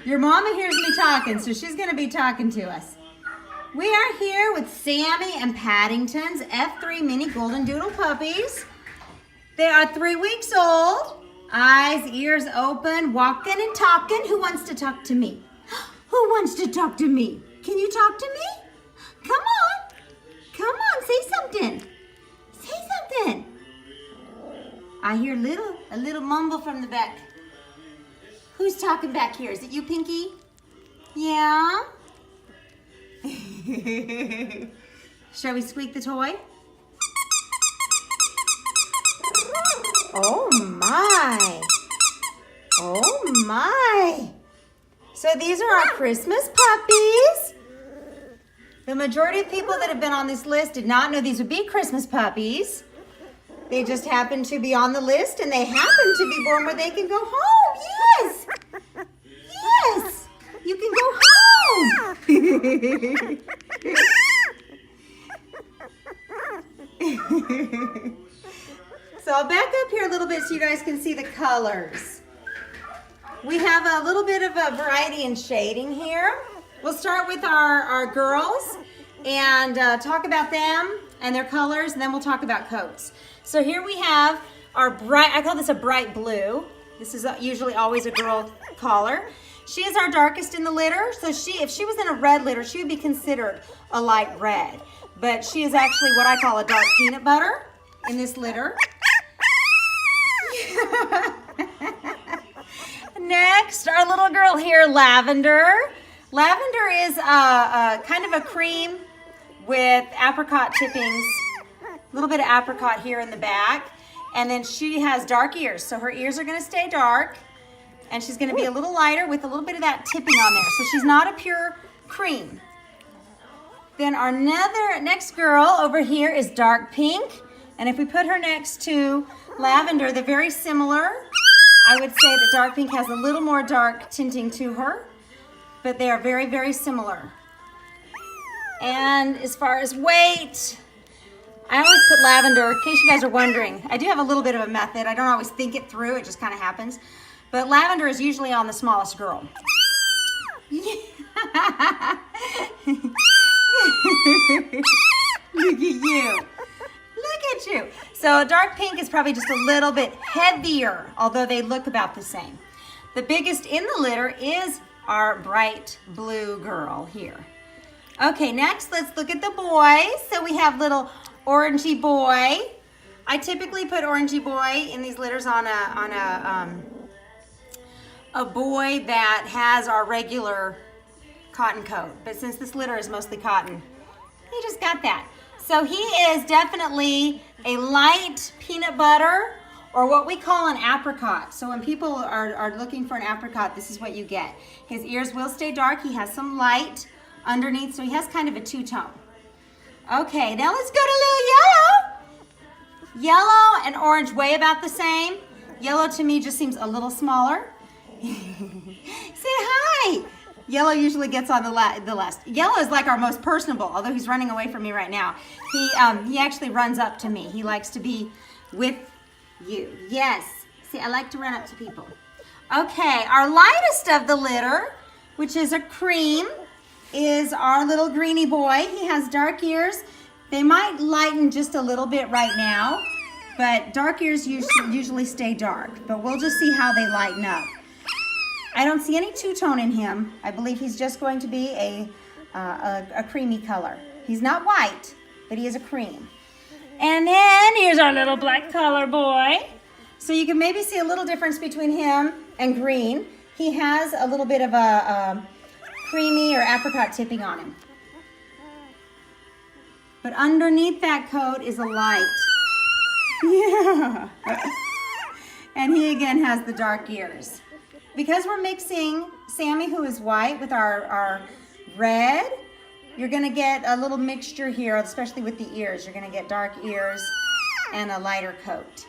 Your mama hears me talking, so she's going to be talking to us. We are here with Sammy and Paddington's F3 mini Goldendoodle puppies. They are 3 weeks old, eyes, ears open, walking and talking. Who wants to talk to me? Who wants to talk to me? Can you talk to me? Come on. Come on, say something. Say something. I hear a little mumble from the back. Who's talking back here? Is it you, Pinky? Yeah? Shall we squeak the toy? Oh my. Oh my. So these are our Christmas puppies. The majority of people that have been on this list did not know these would be Christmas puppies. They just happened to be on the list and they happen to be born where they can go home. Yes. Yes. You can go home. So I'll back up here a little bit so you guys can see the colors. We have a little bit of a variety in shading here. We'll start with our girls and talk about them and their colors, and then we'll talk about coats. So here we have our bright, I call this a bright blue. This is usually always a girl collar. She is our darkest in the litter, so if she was in a red litter, she would be considered a light red. But she is actually what I call a dark peanut butter in this litter. Next, our little girl here, Lavender. Lavender is kind of a cream with apricot tippings, a little bit of apricot here in the back. And then she has dark ears, so her ears are gonna stay dark. And she's gonna be a little lighter with a little bit of that tipping on there. So she's not a pure cream. Then our next girl over here is dark pink. And if we put her next to Lavender, they're very similar. I would say that dark pink has a little more dark tinting to her, but they are very, very similar. And as far as weight, I always put Lavender, in case you guys are wondering. I do have a little bit of a method. I don't always think it through, it just kind of happens. But Lavender is usually on the smallest girl. Look at you. Look at you. So dark pink is probably just a little bit heavier, although they look about the same. The biggest in the litter is our bright blue girl here. Okay, next let's look at the boys. So we have little orangey boy. I typically put orangey boy in these litters on a boy that has our regular cotton coat. But since this litter is mostly cotton, he just got that. So he is definitely a light peanut butter, or what we call an apricot. So when people are looking for an apricot, this is what you get. His ears will stay dark. He has some light underneath, so he has kind of a two-tone. Okay, now let's go to little yellow. Yellow and orange way about the same. Yellow to me just seems a little smaller. Say hi. Yellow usually gets on the last. Yellow is like our most personable, although he's running away from me right now. He actually runs up to me. He likes to be with you. Yes. See, I like to run up to people. Okay, our lightest of the litter, which is a cream, is our little greeny boy. He has dark ears. They might lighten just a little bit right now, but dark ears usually stay dark. But we'll just see how they lighten up. I don't see any two-tone in him. I believe he's just going to be a creamy color. He's not white, but he is a cream. And then here's our little black color boy. So you can maybe see a little difference between him and green. He has a little bit of a creamy or apricot tipping on him. But underneath that coat is a light. Yeah. And he again has the dark ears. Because we're mixing Sammy, who is white, with our red, you're gonna get a little mixture here, especially with the ears. You're gonna get dark ears and a lighter coat.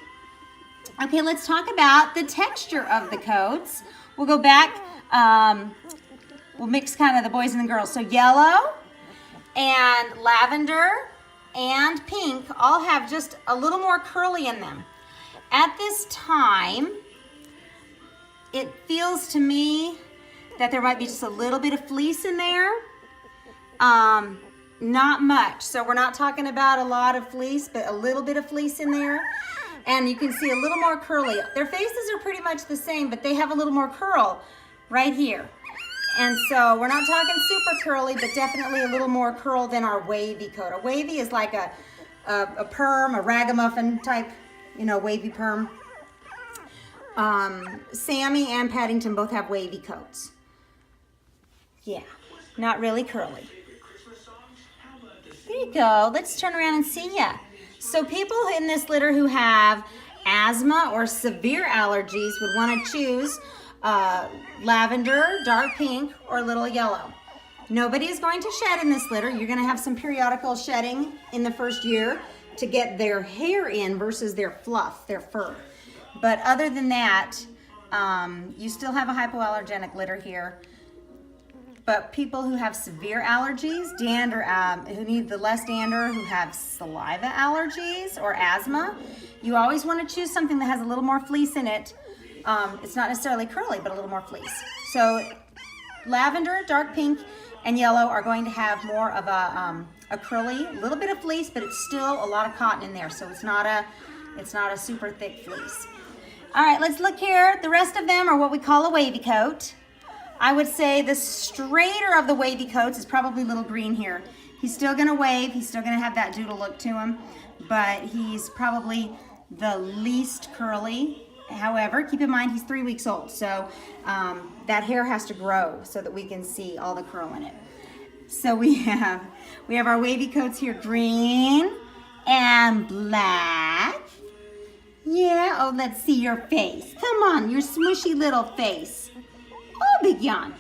Okay, let's talk about the texture of the coats. We'll go back, we'll mix kind of the boys and the girls. So yellow and lavender and pink all have just a little more curly in them. At this time, it feels to me that there might be just a little bit of fleece in there. Not much. So we're not talking about a lot of fleece, but a little bit of fleece in there. And you can see a little more curly. Their faces are pretty much the same, but they have a little more curl right here. And so we're not talking super curly, but definitely a little more curl than our wavy coat. A wavy is like a perm, a ragamuffin type, you know, wavy perm. Sammy and Paddington both have wavy coats. Yeah, not really curly. There you go. Let's turn around and see ya. So people in this litter who have asthma or severe allergies would want to choose lavender, dark pink, or little yellow. Nobody is going to shed in this litter. You're going to have some periodical shedding in the first year to get their hair in versus their fluff, their fur. But other than that, you still have a hypoallergenic litter here. But people who have severe allergies, dander, who need the less dander, who have saliva allergies or asthma, you always want to choose something that has a little more fleece in it. It's not necessarily curly, but a little more fleece. So lavender, dark pink, and yellow are going to have more of a curly, little bit of fleece, but it's still a lot of cotton in there. So it's not a super thick fleece. All right, let's look here. The rest of them are what we call a wavy coat. I would say the straighter of the wavy coats is probably little green here. He's still gonna wave, he's still gonna have that doodle look to him, but he's probably the least curly. However, keep in mind he's 3 weeks old, so that hair has to grow so that we can see all the curl in it. So we have our wavy coats here, green and black. Yeah, oh, let's see your face. Come on, your smushy little face. Oh, big yawn.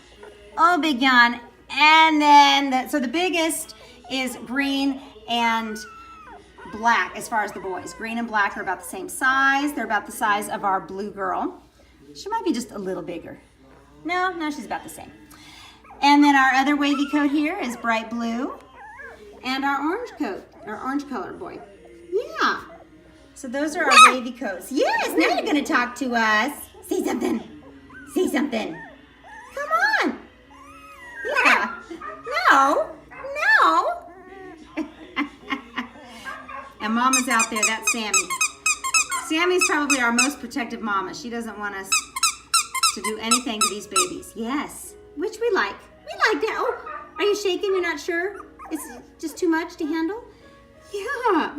Oh, big yawn. And then, so the biggest is green and black as far as the boys. Green and black are about the same size. They're about the size of our blue girl. She might be just a little bigger. No, she's about the same. And then our other wavy coat here is bright blue. And our orange coat, our orange colored boy. Yeah. So those are our wavy coats. Yes, now you're going to talk to us. Say something. Say something. Come on. Yeah. No. And Mama's out there. That's Sammy. Sammy's probably our most protective mama. She doesn't want us to do anything to these babies. Yes. Which we like. We like that. Oh, are you shaking? You're not sure? It's just too much to handle? Yeah.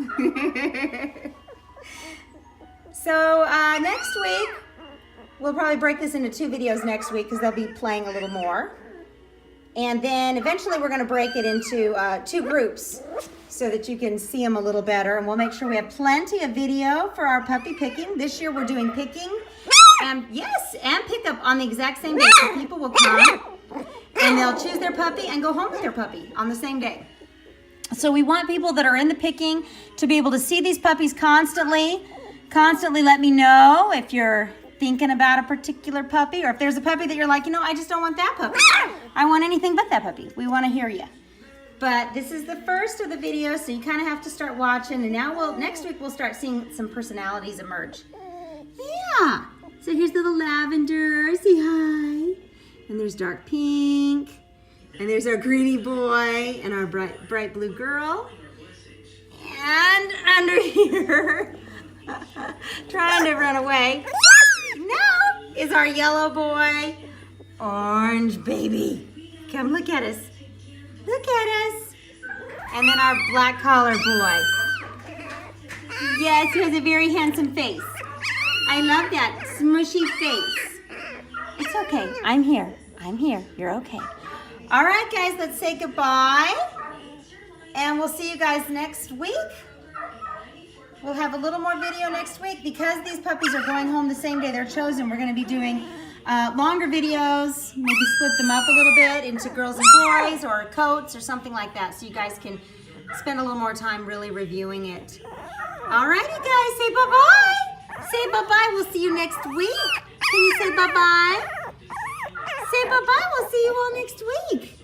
So next week, we'll probably break this into 2 videos next week because they'll be playing a little more. And then eventually we're going to break it into 2 groups so that you can see them a little better. And we'll make sure we have plenty of video for our puppy picking. This year we're doing picking. And yes, and pickup on the exact same day. So people will come and they'll choose their puppy and go home with their puppy on the same day. So we want people that are in the picking to be able to see these puppies constantly. Constantly let me know if you're thinking about a particular puppy, or if there's a puppy that you're like, you know, I just don't want that puppy. I want anything but that puppy. We want to hear you. But this is the first of the videos, so you kind of have to start watching. And now next week we'll start seeing some personalities emerge. Yeah. So here's little lavender. Say hi. And there's dark pink. And there's our greeny boy and our bright blue girl. And under here, trying to run away, now is our yellow boy, orange baby. Come look at us. Look at us. And then our black collar boy. Yes, he has a very handsome face. I love that smushy face. It's okay. I'm here. I'm here. You're okay. All right, guys, let's say goodbye. And we'll see you guys next week. We'll have a little more video next week. Because these puppies are going home the same day they're chosen, we're going to be doing longer videos, maybe split them up a little bit into girls and boys or coats or something like that, so you guys can spend a little more time really reviewing it. All righty, guys, say bye-bye. Say bye-bye. We'll see you next week. Can you say bye-bye? Say bye-bye. We'll see you all next week.